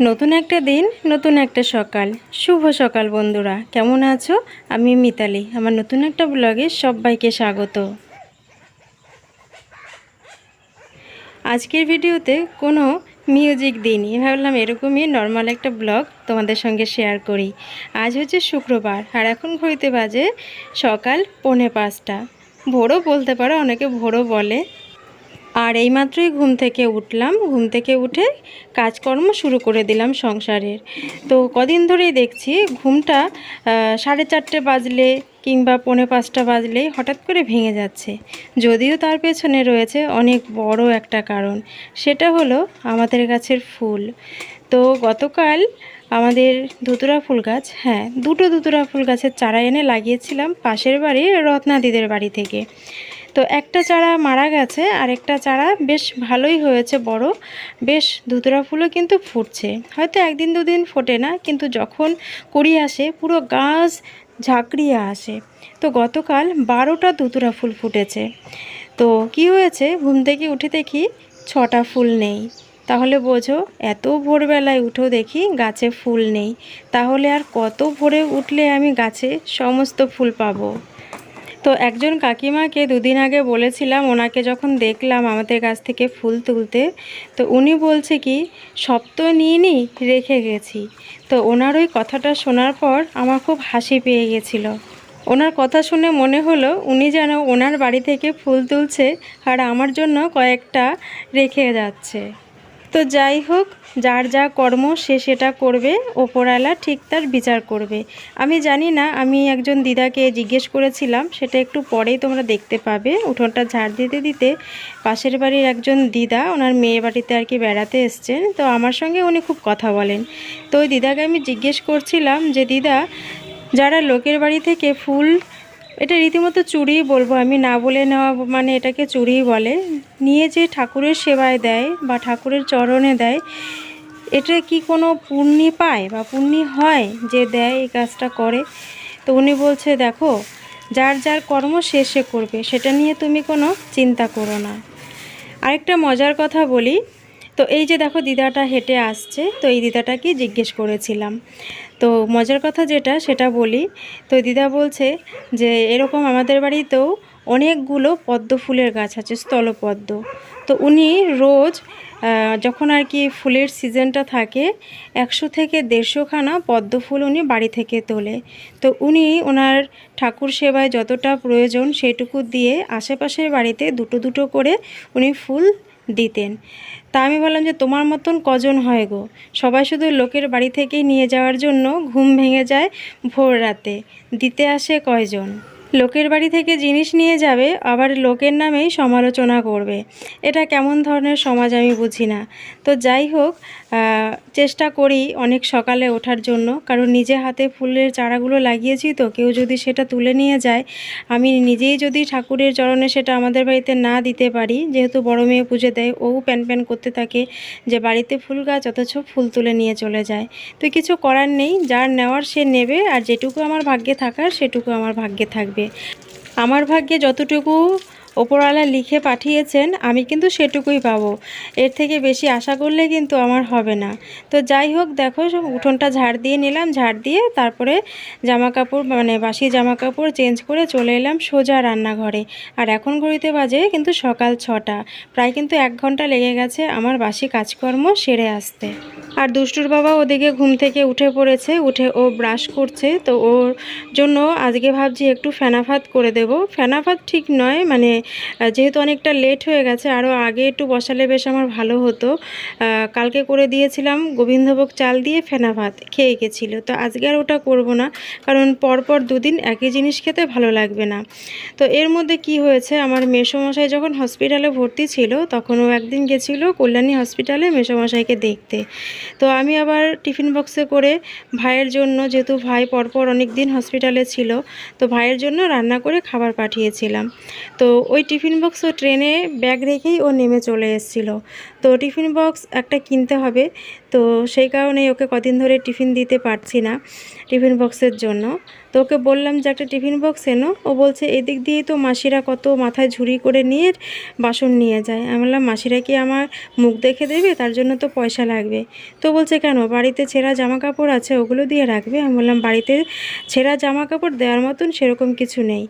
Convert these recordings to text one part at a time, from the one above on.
নতুন একটা দিন, নতুন একটা সকাল। শুভ সকাল বন্ধুরা, কেমন আছো? আমি মিতালি, আমার নতুন একটা ব্লগে সবাইকে স্বাগত। আজকের ভিডিওতে কোনো মিউজিক দিইনি, ভাবলাম এরকমই নর্মাল একটা ব্লগ তোমাদের সঙ্গে শেয়ার করি। আজ হচ্ছে শুক্রবার, আর এখন ঘড়িতে বাজে সকাল 4:45। ভোরও বলতে পারো, অনেকে ভোরও বলে। আর এইমাত্রই ঘুম থেকে উঠলাম, ঘুম থেকে উঠে কাজকর্ম শুরু করে দিলাম সংসারের। তো কদিন ধরেই দেখছি ঘুমটা 4:30 বাজলে কিংবা 4:45 বাজলেই হঠাৎ করে ভেঙে যাচ্ছে। যদিও তার পেছনে রয়েছে অনেক বড় একটা কারণ, সেটা হলো আমাদের গাছের ফুল। তো গতকাল আমাদের ধুতুরা ফুল গাছ, দুটো ধুতুরা ফুল গাছের চারা এনে লাগিয়েছিলাম পাশের বাড়ির রত্নাদিদের বাড়ি থেকে। তো একটা চারা মারা গেছে, আর একটা চারা বেশ ভালোই হয়েছে, বড়। বেশ ধুতুরা ফুলও কিন্তু ফুটছে, হয়তো একদিন দুদিন ফোটে না, কিন্তু যখন কুড়ি আসে পুরো গাছ ঝাঁকড়িয়ে আসে। তো গতকাল 12টা ধুতুরা ফুল ফুটেছে। তো কি হয়েছে, ঘুম থেকে উঠে দেখি 6টা ফুল নেই। তাহলে বোঝো, এত ভোরবেলায় উঠেও দেখি গাছে ফুল নেই। তাহলে আর কত ভোরে উঠলে আমি গাছে সমস্ত ফুল পাবো? তো একজন কাকিমাকে দুদিন আগে বলেছিলাম, ওনাকে যখন দেখলাম আমাদের কাছ থেকে ফুল তুলতে, তো উনি বলছে কি, সব তো নিয়ে রেখে গেছি। তো ওনার ওই কথাটা শোনার পর আমার খুব হাসি পেয়ে গেছিল। ওনার কথা শুনে মনে হলো উনি যেন ওনার বাড়ি থেকে ফুল তুলছে আর আমার জন্য কয়েকটা রেখে যাচ্ছে। তো যাই হোক, যার যা কর্ম সে সেটা করবে, ওপরওয়ালা ঠিক তার বিচার করবে। আমি জানি না, আমি একজন দিদাকে জিজ্ঞেস করেছিলাম, সেটা একটু পরেই তোমরা দেখতে পাবে। উঠোনটা ঝাড় দিতে দিতে পাশের বাড়ির একজন দিদা ওনার মেয়ে বাড়িতে আর কি বেড়াতে এসছেন, তো আমার সঙ্গে উনি খুব কথা বলেন। তো ওই দিদাকে আমি জিজ্ঞেস করছিলাম যে, দিদা, যারা লোকের বাড়ি থেকে ফুল, এটা রীতিমতো চুরিই বলবো আমি, না বলে নেওয়া মানে এটাকে চুরিই বলে, নিয়ে যে ঠাকুরের সেবায় দেয় বা ঠাকুরের চরণে দেয়, এটা কি কোনো পুণ্যি পায় বা পুণ্যি হয় যে দেয়, এই কাজটা করে? তো উনি বলছে, দেখো, যার যার কর্ম সে সে করবে, সেটা নিয়ে তুমি কোনো চিন্তা করো না। আরেকটা মজার কথা বলি, তো এই যে দেখো দিদাটা হেঁটে আসছে, তো এই দিদাটাকে জিজ্ঞেস করেছিলাম। তো মজার কথা যেটা সেটা বলি। তো দিদা বলছে যে এরকম আমাদের বাড়িতেও অনেকগুলো পদ্ম ফুলের গাছ আছে, স্থলপদ্ম। তো উনি রোজ যখন আর কি ফুলের সিজনটা থাকে, 100 থেকে 150 খানা পদ্ম ফুল উনি বাড়ি থেকে তোলে। তো উনি ওনার ঠাকুর সেবায় যতটা প্রয়োজন সেটুকু দিয়ে আশেপাশের বাড়িতে দুটো দুটো করে উনি ফুল দিতেন। তা আমি বললাম যে, তোমার মতন কজন হয় গো? সবাই শুধু লোকের বাড়ি থেকেই নিয়ে যাওয়ার জন্য ঘুম ভেঙে যায় ভোর রাতে, দিতে আসে কয়জন? লোকের বাড়ি থেকে জিনিস নিয়ে যাবে, আবার লোকের নামেই সমালোচনা করবে। এটা কেমন ধরনের সমাজ আমি বুঝি না। তো যাই হোক, চেষ্টা করি অনেক সকালে ওঠার জন্য, কারণ নিজে হাতে ফুলের চারাগুলো লাগিয়েছি, তো কেউ যদি সেটা তুলে নিয়ে যায়, আমি নিজেই যদি ঠাকুরের চরণে সেটা আমাদের বাড়িতে না দিতে পারি, যেহেতু বড় মেয়ে পুজো দেয়, ও প্যান প্যান করতে থাকে যে বাড়িতে ফুল গাছ অথচ ফুল তুলে নিয়ে চলে যায়। তো কিছু করার নেই, যার নেওয়ার সে নেবে, আর যেটুকু আমার ভাগ্যে থাকার সেটুকু আমার ভাগ্যে থাকবে। আমার ভাগ্যে যতটুকু ওপরওয়ালা লিখে পাঠিয়েছেন আমি কিন্তু সেটুকুই পাবো, এর থেকে বেশি আশা করলে কিন্তু আমার হবে না। তো যাই হোক, দেখো উঠোনটা ঝাড় দিয়ে নিলাম, ঝাড় দিয়ে তারপরে জামা কাপড় মানে বাসি জামা কাপড় চেঞ্জ করে চলে এলাম সোজা রান্নাঘরে। আর এখন ঘড়িতে বাজে কিন্তু সকাল 6টা, প্রায় কিন্তু 1 ঘন্টা লেগে গেছে আমার বাসি কাজকর্ম সেরে আসতে। আর দুষ্টুর বাবা ওদিকে ঘুম থেকে উঠে পড়েছে, উঠে ও ব্রাশ করছে। তো ওর জন্য আজকে ভাবছি একটু ফেনা ভাত করে দেব। ফেনা ভাত ঠিক নয়, মানে যেহেতু অনেকটা লেট হয়ে গেছে, আরও আগে একটু বসালে বেশ আমার ভালো হতো। কালকে করে দিয়েছিলাম গোবিন্দভোগ চাল দিয়ে ফেনা ভাত, খেয়ে গেছিলো। তো আজকে আর ওটা করব না, কারণ পরপর দুদিন একই জিনিস খেতে ভালো লাগবে না। তো এর মধ্যে কি হয়েছে, আমার মেসোমশাই যখন হসপিটালে ভর্তি ছিল, তখন ও একদিন গেছিলো কল্যাণী হসপিটালে মেসোমশাইকে দেখতে। তো আমি আবার টিফিন বক্সে করে ভাইয়ের জন্য, যেহেতু ভাই পরপর অনেক দিন হসপিটালে ছিল, তো ভাইয়ের জন্য রান্না করে খাবার পাঠিয়েছিলাম। তো ওই টিফিন বক্স ও ট্রেনে ব্যাগ রেখেই ও নেমে চলে এসেছিল। তো টিফিন বক্স একটা কিনতে হবে, তো সেই কারণেই ওকে কদিন ধরে টিফিন দিতে পারছি না টিফিন বক্সের জন্য। তো ওকে বললাম যে একটা টিফিন বক্স এনো, ও বলছে এদিক দিয়েই তো মাসিরা কত মাথায় ঝুড়ি করে নিয়ে বাসন নিয়ে যায়। আমি বললাম মাসিরা কি আমার মুখ দেখে দেবে, তার জন্য তো পয়সা লাগবে। তো বলছে কেন, বাড়িতে ছেঁড়া জামা কাপড় আছে ওগুলো দিয়ে রাখবে। আমি বললাম বাড়িতে ছেঁড়া জামা কাপড় দেওয়ার মতন সেরকম কিছু নেই।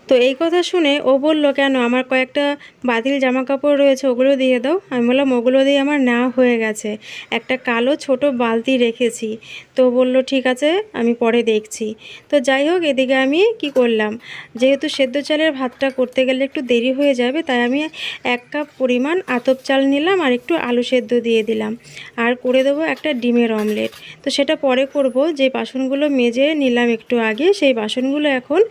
তো এই কথা শুনে ও বলল কেন, আমার কয়েকটা বাতিল জামা কাপড় রয়েছে ওগুলো দিয়ে দাও। আমি বললাম ওগুলো দিয়ে আমার নেওয়া হয়ে গেছে, একটা কালো ছোট বালতি রেখেছি। তো বলল ঠিক আছে আমি পরে দেখছি। তো যাই হোক, এদিকে আমি কি করলাম, যেহেতু সেদ্ধ চালের ভাতটা করতে গেলে একটু দেরি হয়ে যাবে, তাই আমি 1 কাপ পরিমাণ আতপ চাল নিলাম আর একটু আলু সেদ্ধ দিয়ে দিলাম, আর করে দেবো একটা ডিমের অমলেট। তো সেটা পরে করব। যে বাসনগুলো মেজে নিলাম একটু আগে, সেই বাসনগুলো এখন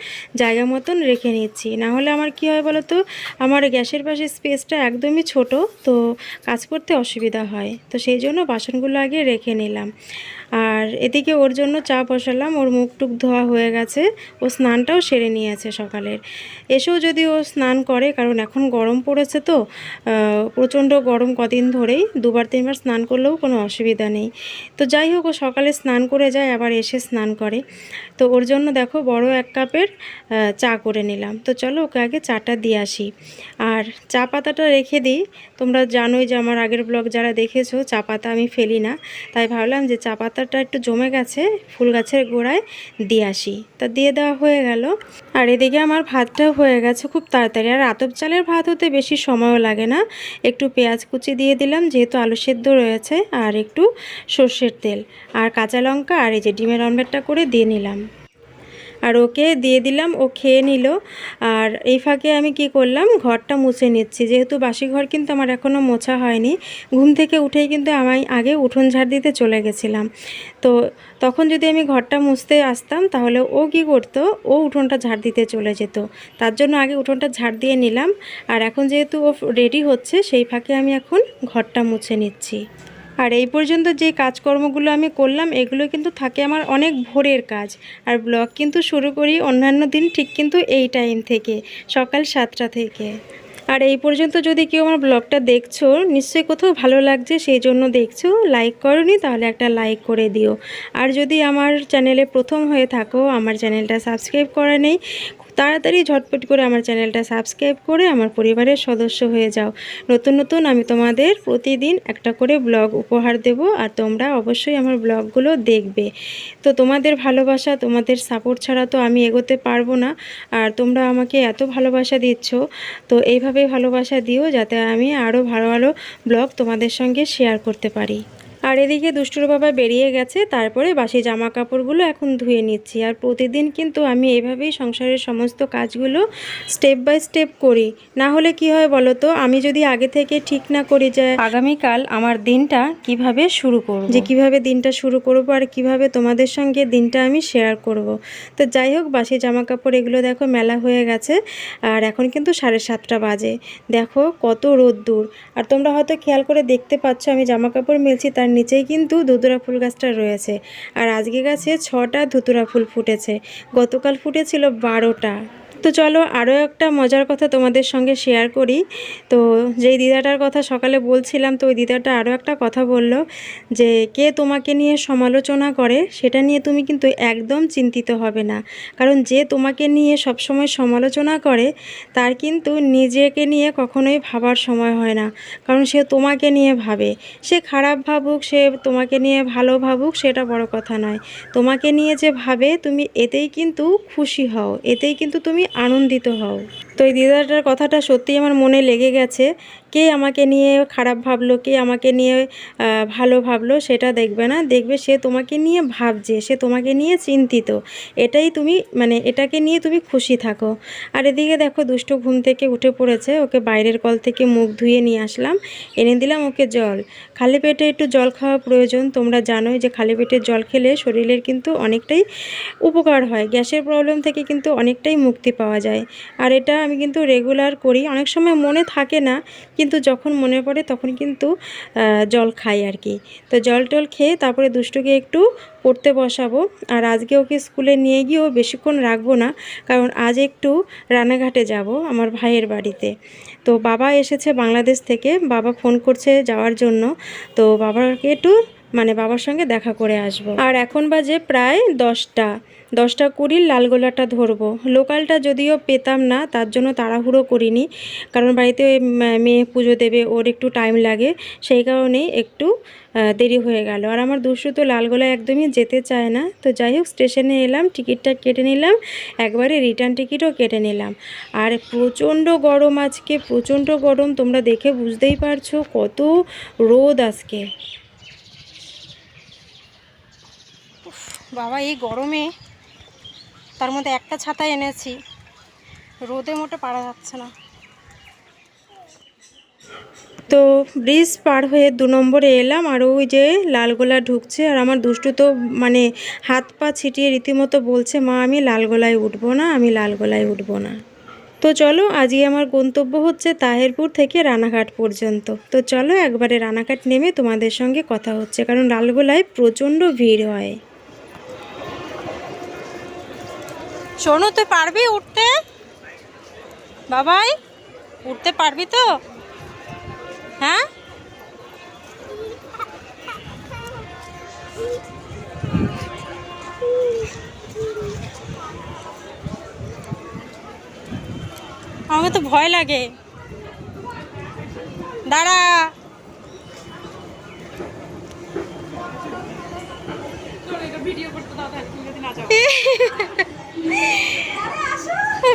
জায়গা মতন রেখে নিচ্ছি। না হলে আমার কি হয় বলো তো, আমার গ্যাসের পাশে স্পেসটা একদমই ছোট, তো কাজ করতে অসুবিধা হয়। তো সেই জন্য বাসনগুলো আগে রেখে নিলাম। আর এদিকে ওর জন্য চা বসালাম, ওর মুখ টুক ধোয়া হয়ে গেছে, ও স্নানটাও সেরে নিয়েছে সকালের। এসেও যদি ও স্নান করে, কারণ এখন গরম পড়েছে তো প্রচণ্ড গরম কদিন ধরেই, 2-3বার স্নান করলেও কোনো অসুবিধা নেই। তো যাই হোক, ও সকালে স্নান করে যায় আবার এসে স্নান করে। তো ওর জন্য দেখো বড় 1 কাপের চা করে নিলাম। তো চলো ওকে আগে চাটা দিয়ে আসি। আর চা পাতাটা রেখে দিই, তোমরা জানোই যে আমার আগের ব্লগ যারা দেখেছো, চা পাতা আমি ফেলি না। তাই ভাবলাম যে চা পাতাটা একটু জমে গেছে, ফুল গাছের গোড়ায় দিয়ে আসি। তা দিয়ে দেওয়া হয়ে গেল। আর এদিকে আমার ভাতটাও হয়ে গেছে খুব তাড়াতাড়ি। আর আতপ চালের ভাত হতে বেশি সময়ও লাগে না। একটু পেঁয়াজ কুচি দিয়ে দিলাম, যেহেতু আলু সেদ্ধ রয়েছে, আর একটু সর্ষের তেল আর কাঁচা লঙ্কা, আর এই যে ডিমের অমলেটটা করে দিয়ে নিলাম। আর ওকে দিয়ে দিলাম, ও খেয়ে নিল। আর এই ফাঁকে আমি কি করলাম, ঘরটা মুছে নিচ্ছি, যেহেতু বাসি ঘর কিন্তু আমার এখনও মোছা হয়নি। ঘুম থেকে উঠেই কিন্তু আমি আগে উঠোন ঝাড় দিতে চলে গেছিলাম। তো তখন যদি আমি ঘরটা মুছতে আসতাম, তাহলে ও কি করতো, ও উঠোনটা ঝাড় দিতে চলে যেত। তার জন্য আগে উঠোনটা ঝাড় দিয়ে নিলাম। আর এখন যেহেতু ও রেডি হচ্ছে, সেই ফাঁকে আমি এখন ঘরটা মুছে নিচ্ছি। আর এই পর্যন্ত যে কাজকর্মগুলো আমি করলাম, এগুলো কিন্তু থাকে আমার অনেক ভোরের কাজ। আর ব্লগ কিন্তু শুরু করি অন্যান্য দিন ঠিক কিন্তু এই টাইম থেকে, সকাল 7টা থেকে। আর এই পর্যন্ত যদি কেউ আমার ব্লগটা দেখছো, নিশ্চয়ই কোথাও ভালো লাগছে সেই জন্য দেখছো। লাইক করোনি, তাহলে একটা লাইক করে দিও। আর যদি আমার চ্যানেলে প্রথম হয়ে থাকো, আমার চ্যানেলটা সাবস্ক্রাইব করা নেই, তাড়াতাড়ি ঝটপট করে আমার চ্যানেলটা সাবস্ক্রাইব করে আমার পরিবারের সদস্য হয়ে যাও। নতুন নতুন আমি তোমাদের প্রতিদিন একটা করে ব্লগ উপহার দেব, আর তোমরা অবশ্যই আমার ব্লগগুলো দেখবে। তো তোমাদের ভালোবাসা, তোমাদের সাপোর্ট ছাড়া তো আমি এগোতে পারবো না। আর তোমরা আমাকে এত ভালোবাসা দিচ্ছ, তো এইভাবে ভালোবাসা দিও, যাতে আমি আরও ভালো ভালো ব্লগ তোমাদের সঙ্গে শেয়ার করতে পারি। আর এদিকে দুষ্টুর বাবা বেরিয়ে গেছে, তারপরে বাসি জামা কাপড়গুলো এখন ধুয়ে নিচ্ছি। আর প্রতিদিন কিন্তু আমি এভাবেই সংসারের সমস্ত কাজগুলো স্টেপ বাই স্টেপ করি। না হলে কি হয় বলো তো, আমি যদি আগে থেকে ঠিক না করি যে আগামীকাল আমার দিনটা কিভাবে শুরু করব, যে কিভাবে দিনটা শুরু করব আর কিভাবে তোমাদের সঙ্গে দিনটা আমি শেয়ার করব। তো যাই হোক, বাসি জামা কাপড় এগুলো দেখো মেলা হয়ে গেছে। আর এখন কিন্তু 7:30 বাজে। দেখো কত রোদ্দুর। আর তোমরা হয়তো খেয়াল করে দেখতে পাচ্ছ, আমি জামা কাপড় মেলছি, তার নিচেই কিন্তু ধুতুরা ফুল গাছটা রয়েছে। আর আজকে গাছে 6টা ধুতুরা ফুল ফুটেছে, গতকাল ফুটেছিল 12টা। তো চলো আরও একটা মজার কথা তোমাদের সঙ্গে শেয়ার করি। তো যেই দিদাটার কথা সকালে বলছিলাম, তো ওই দিদাটা আরও একটা কথা বলল যে কে তোমাকে নিয়ে সমালোচনা করে সেটা নিয়ে তুমি কিন্তু একদম চিন্তিত হবে না। কারণ যে তোমাকে নিয়ে সবসময় সমালোচনা করে, তার কিন্তু নিজেকে নিয়ে কখনোই ভাবার সময় হয় না। কারণ সে তোমাকে নিয়ে ভাবে, সে খারাপ ভাবুক, সে তোমাকে নিয়ে ভালো ভাবুক, সেটা বড় কথা নয়। তোমাকে নিয়ে যে ভাবে, তুমি এতেই কিন্তু খুশি হও, এতেই কিন্তু তুমি আনন্দিত হও। তো এই দিদাটার কথাটা সত্যিই আমার মনে লেগে গেছে। কে আমাকে নিয়ে খারাপ ভাবলো, কে আমাকে নিয়ে ভালো ভাবলো, সেটা দেখবে না, দেখবে সে তোমাকে নিয়ে ভাবছে, সে তোমাকে নিয়ে চিন্তিত। এটাই তুমি মানে এটাকে নিয়ে তুমি খুশি থাকো। আর এদিকে দেখো দুষ্টু ঘুম থেকে উঠে পড়েছে, ওকে বাইরের কল থেকে মুখ ধুয়ে নিয়ে আসলাম, এনে দিলাম ওকে জল। খালি পেটে একটু জল খাওয়া প্রয়োজন। তোমরা জানোই যে খালি পেটে জল খেলে শরীরের কিন্তু অনেকটাই উপকার হয়, গ্যাসের প্রবলেম থেকে কিন্তু অনেকটাই মুক্তি পাওয়া যায়। আর এটা আমি আমি কিন্তু রেগুলার করি, অনেক সময় মনে থাকে না, কিন্তু যখন মনে পড়ে তখন কিন্তু জল খাই আর কি। তো জল টল খেয়ে তারপরে দুষ্টুকে একটু পড়তে বসাবো। আর আজকে ওকে স্কুলে নিয়ে গিয়েও বেশিক্ষণ রাখবো না, কারণ আজ একটু রানাঘাটে যাব আমার ভাইয়ের বাড়িতে। তো বাবা এসেছে বাংলাদেশ থেকে, বাবা ফোন করছে যাওয়ার জন্য। তো বাবাকে একটু বাবার সঙ্গে দেখা করে আসব। আর এখন বাজে প্রায় 10:20 লালগোলাটা ধরবো। লোকালটা যদিও পেতাম না, তার জন্য তাড়াহুড়ো করিনি, কারণ বাড়িতে মেয়ে পুজো দেবে, ওর একটু টাইম লাগে, সেই কারণেই একটু দেরি হয়ে গেল। আর আমার দুষ্টু তো লালগোলা একদমই যেতে চায় না। তো যাই হোক, স্টেশনে এলাম, টিকিটটা কেটে নিলাম, একবারে রিটার্ন টিকিটও কেটে নিলাম। আর প্রচণ্ড গরম আজকে, প্রচণ্ড গরম, তোমরা দেখে বুঝতেই পারছো কত রোদ আজকে। বাবা এই গরমে তার মধ্যে একটা ছাতা এনেছি, রোদে মোটে পারা যাচ্ছে না। তো ব্রিজ পার হয়ে 2 নম্বরে এলাম, আর ওই যে লালগোলা ঢুকছে। আর আমার দুষ্টু তো হাত পা ছিটিয়ে রীতিমতো বলছে, মা আমি লালগোলায় উঠবো না, আমি লালগোলায় উঠবো না। তো চলো, আজকে আমার গন্তব্য হচ্ছে তাহেরপুর থেকে রানাঘাট পর্যন্ত। তো চলো একবারে রানাঘাট নেমে তোমাদের সঙ্গে কথা হচ্ছে, কারণ লালগোলায় প্রচণ্ড ভিড় হয়। শোনো, তুই পারবি উঠতে? বাবাই, উঠতে পারবি তো? হ্যাঁ, আমার তো ভয় লাগে, দাঁড়া।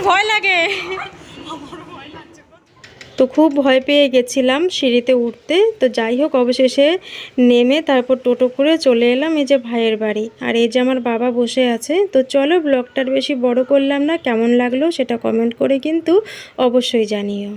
ভয় লাগে, তো খুব ভয় পেয়ে গেছিলাম সিঁড়িতে উঠতে। তো যাই হোক, অবশেষে নেমে তারপর টোটো করে চলে এলাম এই যে ভাইয়ের বাড়ি। আর এই যে আমার বাবা বসে আছে। তো চলো, ব্লগটার বেশি বড় করলাম না, কেমন লাগলো সেটা কমেন্ট করে কিন্তু অবশ্যই জানিও।